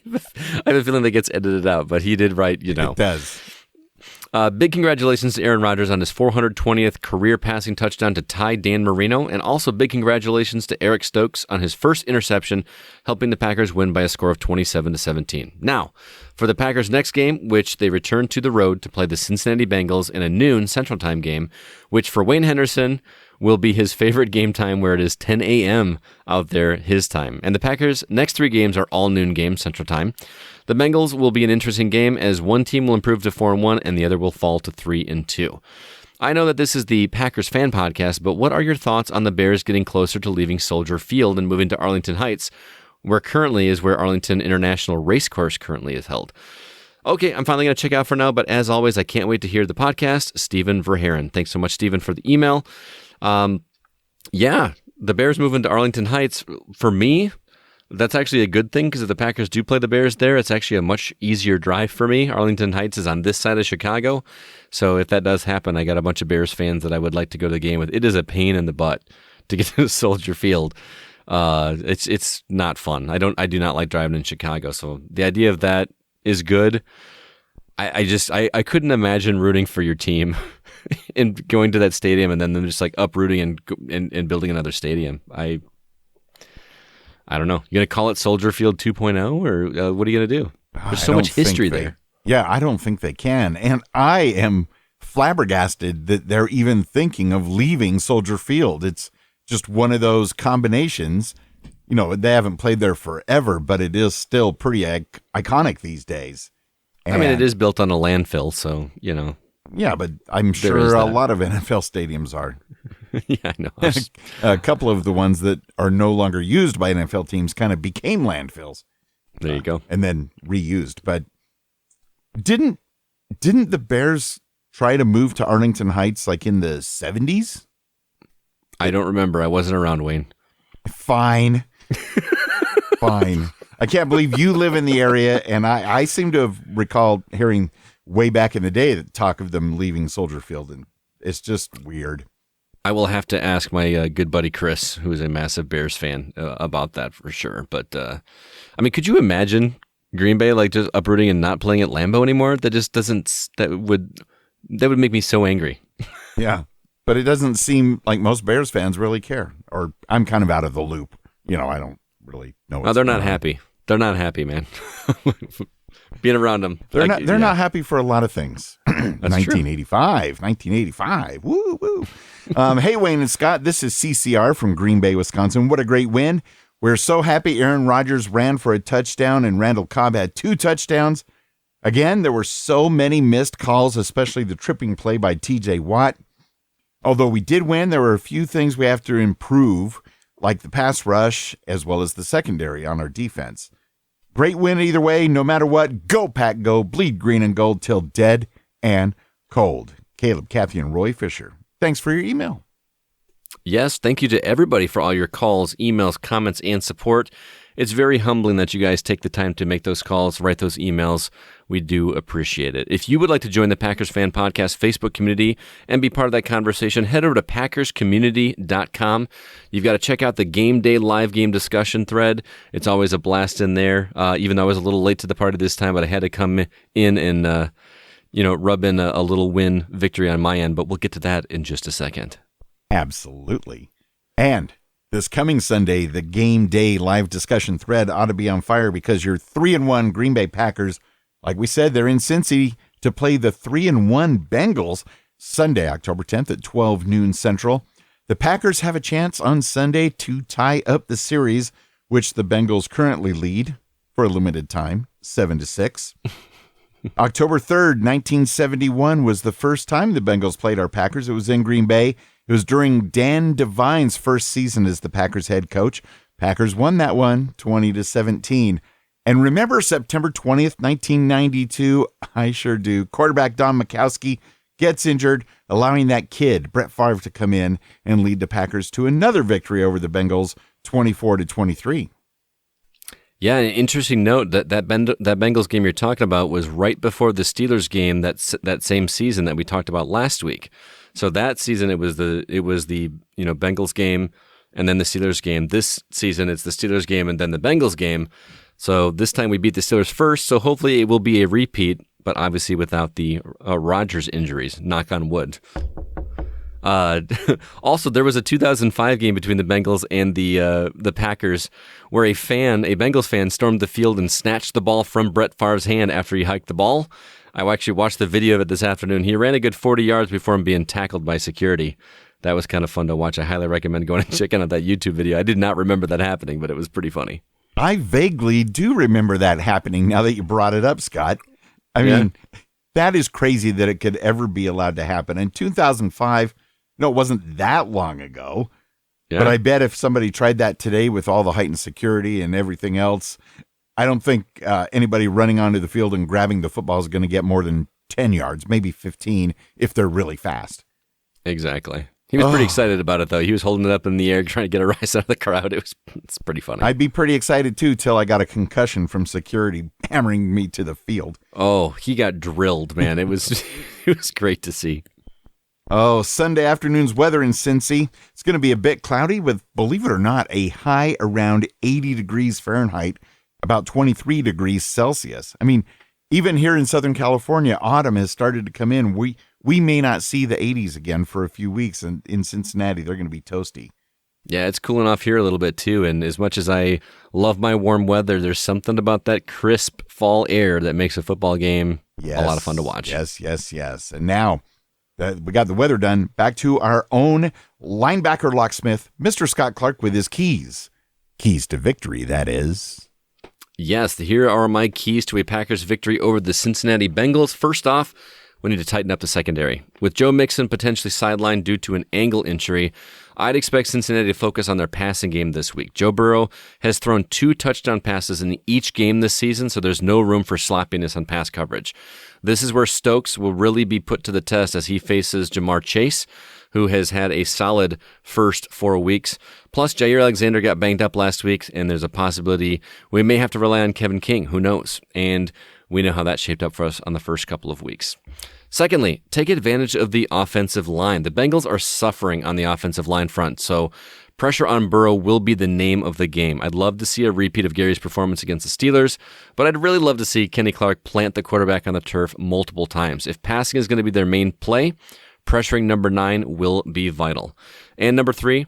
have a feeling that gets edited out, but he did write, It does. Big congratulations to Aaron Rodgers on his 420th career passing touchdown to tie Dan Marino, and also big congratulations to Eric Stokes on his first interception, helping the Packers win by a score of 27-17. Now, for the Packers' next game, which they return to the road to play the Cincinnati Bengals in a noon Central Time game, which for Wayne Henderson will be his favorite game time, where it is 10 a.m. out there his time. And the Packers' next 3 games are all noon games Central Time. The Bengals will be an interesting game, as one team will improve to 4-1 and the other will fall to 3-2. I know that this is the Packers Fan Podcast, but what are your thoughts on the Bears getting closer to leaving Soldier Field and moving to Arlington Heights, where Arlington International Racecourse currently is held? Okay, I'm finally going to check out for now, but as always, I can't wait to hear the podcast. Stephen Verheeren. Thanks so much, Stephen, for the email. The Bears moving to Arlington Heights, for me, that's actually a good thing, because if the Packers do play the Bears there, it's actually a much easier drive for me. Arlington Heights is on this side of Chicago, so if that does happen, I got a bunch of Bears fans that I would like to go to the game with. It is a pain in the butt to get to Soldier Field. It's not fun. I do not like driving in Chicago, so the idea of that is good. I couldn't imagine rooting for your team and going to that stadium and then them just like uprooting and building another stadium. I don't know. You going to call it Soldier Field 2.0, or what are you going to do? There's so much history there. Yeah, I don't think they can. And I am flabbergasted that they're even thinking of leaving Soldier Field. It's just one of those combinations. They haven't played there forever, but it is still pretty iconic these days. And it is built on a landfill, so, Yeah, but I'm sure a lot of NFL stadiums are. Yeah, I know. A couple of the ones that are no longer used by NFL teams kind of became landfills. There you go. And then reused. But didn't the Bears try to move to Arlington Heights like in the 70s? I don't remember. I wasn't around, Wayne. Fine. Fine. I can't believe you live in the area, and I seem to have recalled hearing way back in the day the talk of them leaving Soldier Field, and it's just weird. I will have to ask my good buddy Chris, who is a massive Bears fan, about that for sure. But could you imagine Green Bay like just uprooting and not playing at Lambeau anymore? That just doesn't. That would make me so angry. Yeah, but it doesn't seem like most Bears fans really care. Or I'm kind of out of the loop. I don't really know. No, they're not happy. They're not happy, man. Being around them, they're not happy for a lot of things. 1985. Woo woo. Hey, Wayne and Scott, this is CCR from Green Bay, Wisconsin. What a great win. We're so happy Aaron Rodgers ran for a touchdown and Randall Cobb had 2 touchdowns. Again, there were so many missed calls, especially the tripping play by TJ Watt. Although we did win, there were a few things we have to improve, like the pass rush, as well as the secondary on our defense. Great win either way, no matter what. Go Pack, go. Bleed green and gold till dead and cold. Caleb, Kathy, and Roy Fisher. Thanks for your email. Yes, thank you to everybody for all your calls, emails, comments, and support. It's very humbling that you guys take the time to make those calls, write those emails. We do appreciate it. If you would like to join the Packers Fan Podcast Facebook community and be part of that conversation, head over to packerscommunity.com. You've got to check out the game day live game discussion thread. It's always a blast in there. Even though I was a little late to the party this time, but I had to come in and rub in a little win victory on my end. But we'll get to that in just a second. Absolutely. And this coming Sunday, the game day live discussion thread ought to be on fire, because your 3-1 Green Bay Packers, like we said, they're in Cincy to play the 3-1 Bengals Sunday, October 10th at 12 noon Central. The Packers have a chance on Sunday to tie up the series, which the Bengals currently lead for a limited time, 7-6. October 3rd, 1971 was the first time the Bengals played our Packers. It was in Green Bay. It was during Dan Devine's first season as the Packers head coach. Packers won that one, 20-17. And remember September 20th, 1992? I sure do. Quarterback Don Majkowski gets injured, allowing that kid, Brett Favre, to come in and lead the Packers to another victory over the Bengals, 24-23. Yeah, an interesting note that Bengals game you're talking about was right before the Steelers game that same season that we talked about last week. So that season it was the Bengals game and then the Steelers game. This season it's the Steelers game and then the Bengals game. So this time we beat the Steelers first. So hopefully it will be a repeat, but obviously without the Rodgers injuries. Knock on wood. Also, there was a 2005 game between the Bengals and the Packers where a Bengals fan stormed the field and snatched the ball from Brett Favre's hand after he hiked the ball. I actually watched the video of it this afternoon. He ran a good 40 yards before him being tackled by security. That was kind of fun to watch. I highly recommend going and checking out that YouTube video. I did not remember that happening, but it was pretty funny. I vaguely do remember that happening now that you brought it up, Scott. I mean, that is crazy that it could ever be allowed to happen. In 2005, no, it wasn't that long ago, but I bet if somebody tried that today with all the heightened security and everything else, I don't think anybody running onto the field and grabbing the football is going to get more than 10 yards, maybe 15 if they're really fast. Exactly. He was pretty excited about it, though. He was holding it up in the air, trying to get a rise out of the crowd. It's pretty funny. I'd be pretty excited, too, till I got a concussion from security hammering me to the field. Oh, he got drilled, man. It was great to see. Oh, Sunday afternoon's weather in Cincy. It's going to be a bit cloudy with, believe it or not, a high around 80 degrees Fahrenheit, about 23 degrees Celsius. I mean, even here in Southern California, autumn has started to come in. We may not see the 80s again for a few weeks, and in Cincinnati, they're going to be toasty. Yeah, it's cooling off here a little bit, too, and as much as I love my warm weather, there's something about that crisp fall air that makes a football game a lot of fun to watch. Yes. And now that we got the weather done, back to our own linebacker locksmith, Mr. Scott Clark, with his keys. Keys to victory, that is. Yes, here are my keys to a Packers victory over the Cincinnati Bengals. First off, we need to tighten up the secondary. With Joe Mixon potentially sidelined due to an ankle injury, I'd expect Cincinnati to focus on their passing game this week. Joe Burrow has thrown 2 touchdown passes in each game this season, so there's no room for sloppiness on pass coverage. This is where Stokes will really be put to the test as he faces Jamar Chase, who has had a solid first 4 weeks. Plus, Jair Alexander got banged up last week, and there's a possibility we may have to rely on Kevin King. Who knows? And we know how that shaped up for us on the first couple of weeks. Secondly, take advantage of the offensive line. The Bengals are suffering on the offensive line front, so pressure on Burrow will be the name of the game. I'd love to see a repeat of Gary's performance against the Steelers, but I'd really love to see Kenny Clark plant the quarterback on the turf multiple times. If passing is going to be their main play, pressuring number 9 will be vital. And number 3,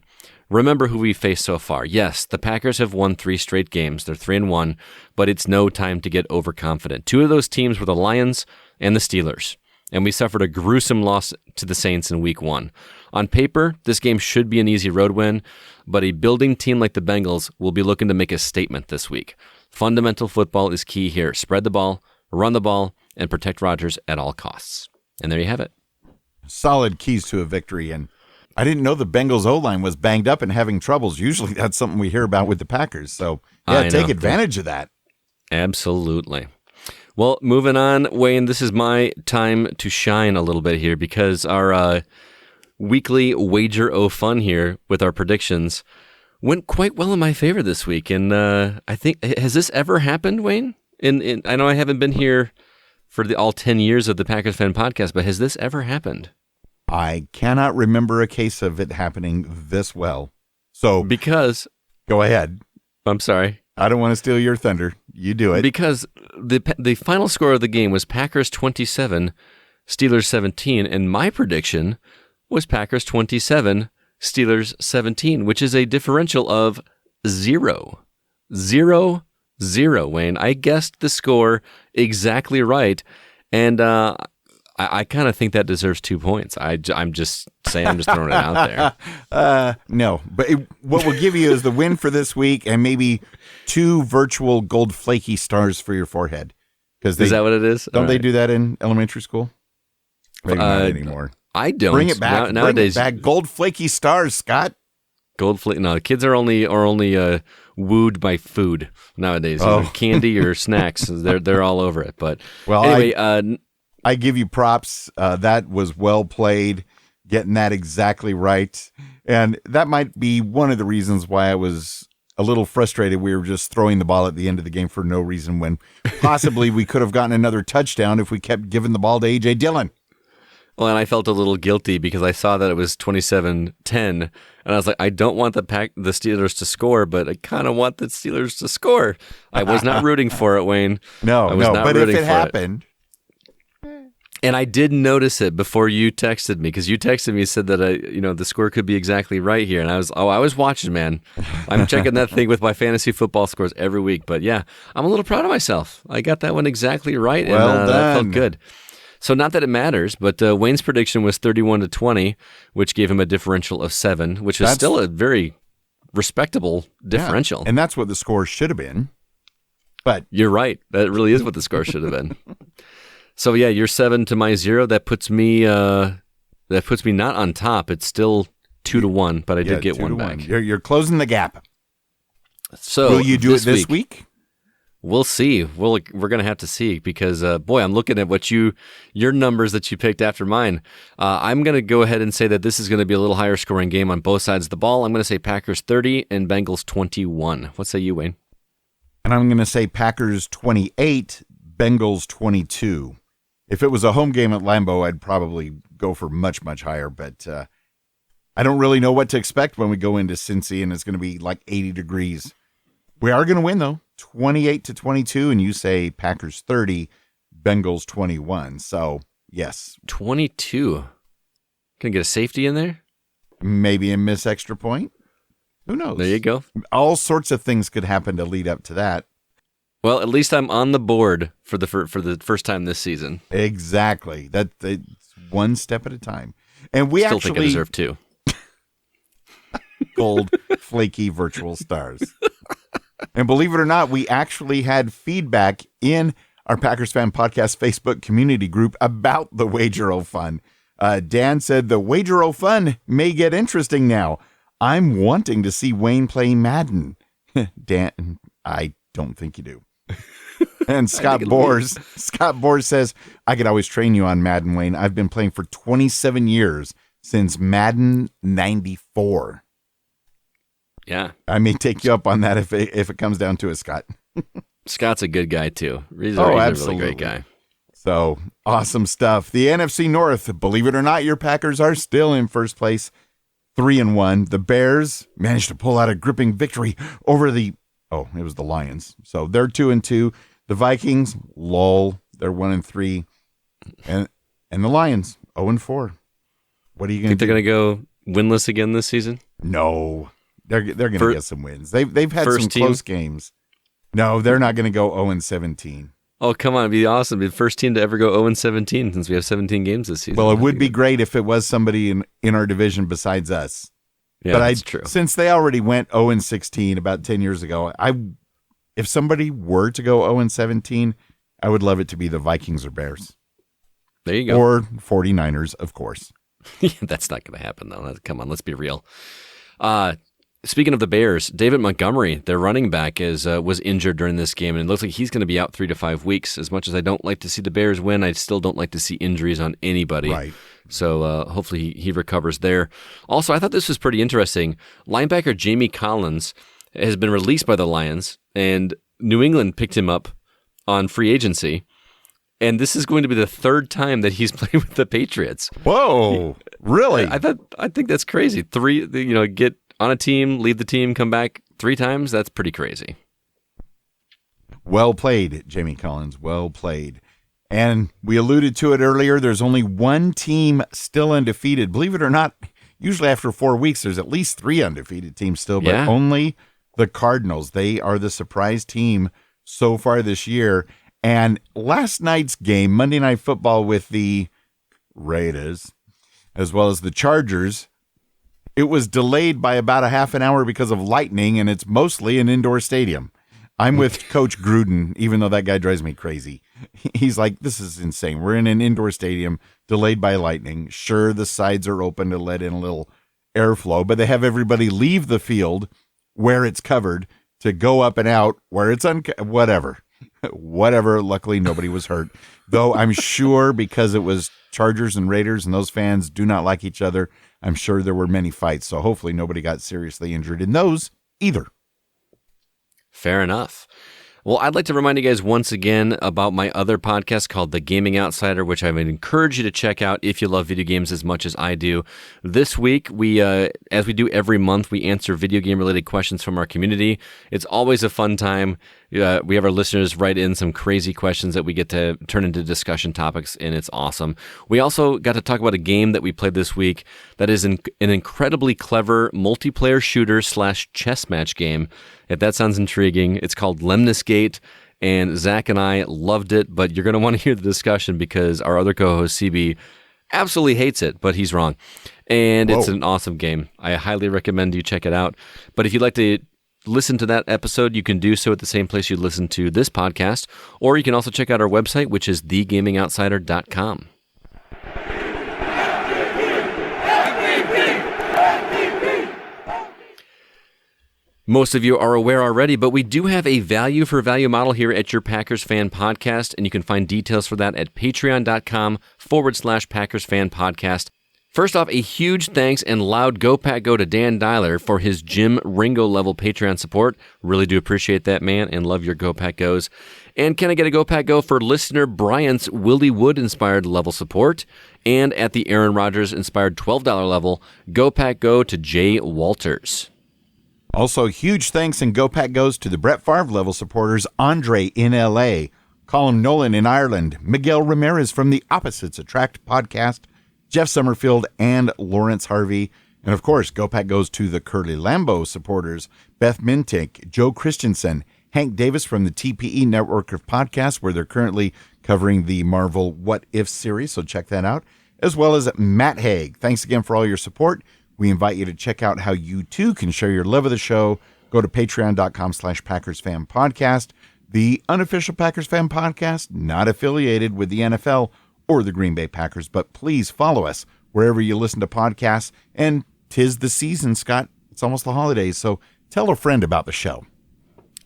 remember who we've faced so far. Yes, the Packers have won 3 straight games. They're 3-1, but it's no time to get overconfident. 2 of those teams were the Lions and the Steelers, and we suffered a gruesome loss to the Saints in Week 1. On paper, this game should be an easy road win, but a building team like the Bengals will be looking to make a statement this week. Fundamental football is key here. Spread the ball, run the ball, and protect Rodgers at all costs. And there you have it. Solid keys to a victory, and I didn't know the Bengals O-line was banged up and having troubles. Usually that's something we hear about with the Packers. So, take advantage of that. Absolutely. Well, moving on, Wayne, this is my time to shine a little bit here because our weekly Wager O Fun here with our predictions went quite well in my favor this week. And I think, has this ever happened, Wayne? I know I haven't been here for all 10 years of the Packers Fan Podcast, but has this ever happened? I cannot remember a case of it happening this well. So, because go ahead. I'm sorry. I don't want to steal your thunder. You do it. Because the final score of the game was Packers 27, Steelers 17, and my prediction was Packers 27, Steelers 17, which is a differential of 0. 0, 0, Wayne. I guessed the score exactly right, and I kind of think that deserves 2 points. I'm just saying, I'm just throwing it out there. No, but what we'll give you is the win for this week and maybe 2 virtual gold flaky stars for your forehead. Is that what it is? Don't they do that in elementary school? Maybe not anymore. I don't. Bring it back. Nowadays, bring it back. Gold flaky stars, Scott. Gold flake. No, kids are only wooed by food nowadays. Either candy or snacks. They're all over it. But anyway, I give you props. That was well played, getting that exactly right. And that might be one of the reasons why I was a little frustrated we were just throwing the ball at the end of the game for no reason when possibly we could have gotten another touchdown if we kept giving the ball to A.J. Dillon. Well, and I felt a little guilty because I saw that it was 27-10, and I was like, I don't want the Steelers to score, but I kind of want the Steelers to score. I was not rooting for it, Wayne. No, but if it happened. And I did notice it before you texted me, because you texted me and said that the score could be exactly right here, and I was watching, man. I'm checking that thing with my fantasy football scores every week, but yeah, I'm a little proud of myself. I got that one exactly right, well and done. that felt good. So not that it matters, but Wayne's prediction was 31-20, which gave him a differential of 7, which is still a very respectable differential. Yeah, and that's what the score should have been. But you're right. That really is what the score should have been. So yeah, you're 7 to my 0. That puts me not on top. It's still 2-1, but I did get one back. You're closing the gap. So will you do it this week? We'll see. We're going to have to see because, boy, I'm looking at your numbers that you picked after mine. I'm going to go ahead and say that this is going to be a little higher scoring game on both sides of the ball. I'm going to say Packers 30 and Bengals 21. What say you, Wayne? And I'm going to say Packers 28, Bengals 22. If it was a home game at Lambeau, I'd probably go for much, much higher. But I don't really know what to expect when we go into Cincy, and it's going to be like 80 degrees. We are going to win, though. 28-22, and you say Packers 30, Bengals 21. So, yes. 22. Can I get a safety in there? Maybe a miss extra point. Who knows? There you go. All sorts of things could happen to lead up to that. Well, at least I'm on the board for the first time this season. Exactly. That's one step at a time. And we still think I deserve 2. Gold, flaky virtual stars. And believe it or not, we actually had feedback in our Packers Fan Podcast Facebook community group about the Wager-O Fun. Dan said, the Wager-O Fun may get interesting now. I'm wanting to see Wayne play Madden. Dan, I don't think you do. And Scott Bors says, I could always train you on Madden, Wayne. I've been playing for 27 years, since Madden 94. Yeah. I may take you up on that if it comes down to it, Scott. Scott's a good guy, too. He's absolutely. a really great guy. So, awesome stuff. The NFC North, believe it or not, your Packers are still in first place, 3-1. The Bears managed to pull out a gripping victory over it was the Lions. So, they're 2-2. The Vikings, lol, they're 1-3. And the Lions, 0-4. What are you going to do? Think they're going to go winless again this season? No. They're going to get some wins. They've had some close games. No, they're not going to go 0-17. Oh, come on. It'd be awesome. It'd be the first team to ever go 0-17 since we have 17 games this season. Well, it would be great if it was somebody in our division besides us. Yeah, but that's true. Since they already went 0-16 about 10 years ago, if somebody were to go 0-17, I would love it to be the Vikings or Bears. There you go. Or 49ers, of course. That's not going to happen, though. Come on, let's be real. Speaking of the Bears, David Montgomery, their running back, was injured during this game, and it looks like he's going to be out 3 to 5 weeks. As much as I don't like to see the Bears win, I still don't like to see injuries on anybody. Right. So hopefully he recovers there. Also, I thought this was pretty interesting. Linebacker Jamie Collins has been released by the Lions, and New England picked him up on free agency. And this is going to be the 3rd time that he's played with the Patriots. Whoa, really? I think that's crazy. Get on a team, leave the team, come back 3 times. That's pretty crazy. Well played, Jamie Collins. Well played. And we alluded to it earlier. There's only one team still undefeated. Believe it or not, usually after 4 weeks, there's at least 3 undefeated teams still, but only the Cardinals. They are the surprise team so far this year. And last night's game, Monday Night Football with the Raiders, as well as the Chargers, it was delayed by about a half an hour because of lightning, and it's mostly an indoor stadium. I'm with Coach Gruden, even though that guy drives me crazy. He's like, this is insane. We're in an indoor stadium, delayed by lightning. Sure, the sides are open to let in a little airflow, but they have everybody leave the field where it's covered to go up and out where it's whatever. Whatever. Luckily, nobody was hurt. Though I'm sure because it was Chargers and Raiders and those fans do not like each other, I'm sure there were many fights. So hopefully nobody got seriously injured in those either. Fair enough. Well, I'd like to remind you guys once again about my other podcast called The Gaming Outsider, which I would encourage you to check out if you love video games as much as I do. This week, we, as we do every month, we answer video game related questions from our community. It's always a fun time. We have our listeners write in some crazy questions that we get to turn into discussion topics, and it's awesome. We also got to talk about a game that we played this week that is an incredibly clever multiplayer shooter / chess match game. If that sounds intriguing, it's called Lemniscate, and Zach and I loved it, but you're going to want to hear the discussion because our other co-host, CB, absolutely hates it, but he's wrong. And It's an awesome game. I highly recommend you check it out. But if you'd like to listen to that episode, you can do so at the same place you listen to this podcast, or you can also check out our website, which is thegamingoutsider.com. Most of you are aware already, but we do have a value for value model here at your Packers Fan Podcast, and you can find details for that at patreon.com/Packers Fan Podcast. First off, a huge thanks and loud Go Pack Go to Dan Dyler for his Jim Ringo level Patreon support. Really do appreciate that, man, and love your Go Pack Goes. And can I get a Go Pack Go for listener Bryant's Willie Wood inspired level support? And at the Aaron Rodgers inspired $12 level, Go Pack Go to Jay Walters. Also, huge thanks and Go Pack goes to the Brett Favre level supporters, Andre in L.A., Colin Nolan in Ireland, Miguel Ramirez from the Opposites Attract podcast, Jeff Summerfield, and Lawrence Harvey. And of course, Go Pack goes to the Curly Lambeau supporters, Beth Mintick, Joe Christensen, Hank Davis from the TPE network of podcasts, where they're currently covering the Marvel What If series, so check that out, as well as Matt Haig. Thanks again for all your support. We invite you to check out how you too can show your love of the show. Go to patreon.com/Packers Fan Podcast, the unofficial Packers Fan Podcast, not affiliated with the NFL or the Green Bay Packers, but please follow us wherever you listen to podcasts. And 'tis the season, Scott. It's almost the holidays, so tell a friend about the show.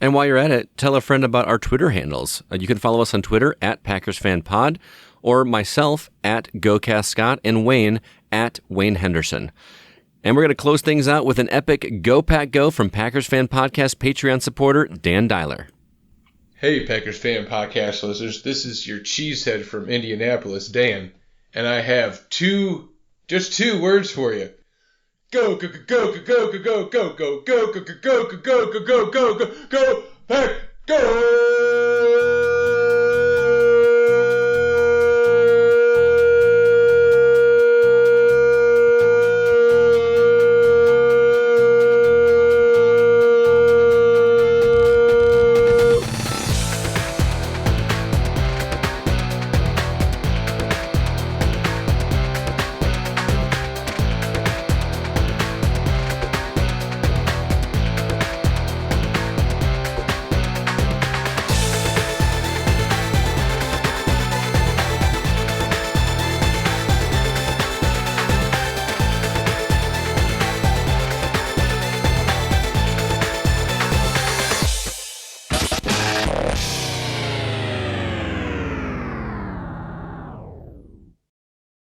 And while you're at it, tell a friend about our Twitter handles. You can follow us on Twitter at PackersFanPod, or myself at GoCastScott, and Wayne at Wayne Henderson. And we're going to close things out with an epic Go Pack Go from Packers Fan Podcast Patreon supporter Dan Dyler. Hey, Packers Fan Podcast listeners, this is your cheesehead from Indianapolis, Dan, and I have just two words for you. Go, go, go, go, go, go, go, go, go, go, go, go, go, go, go, go, go, go, go, Pack, go!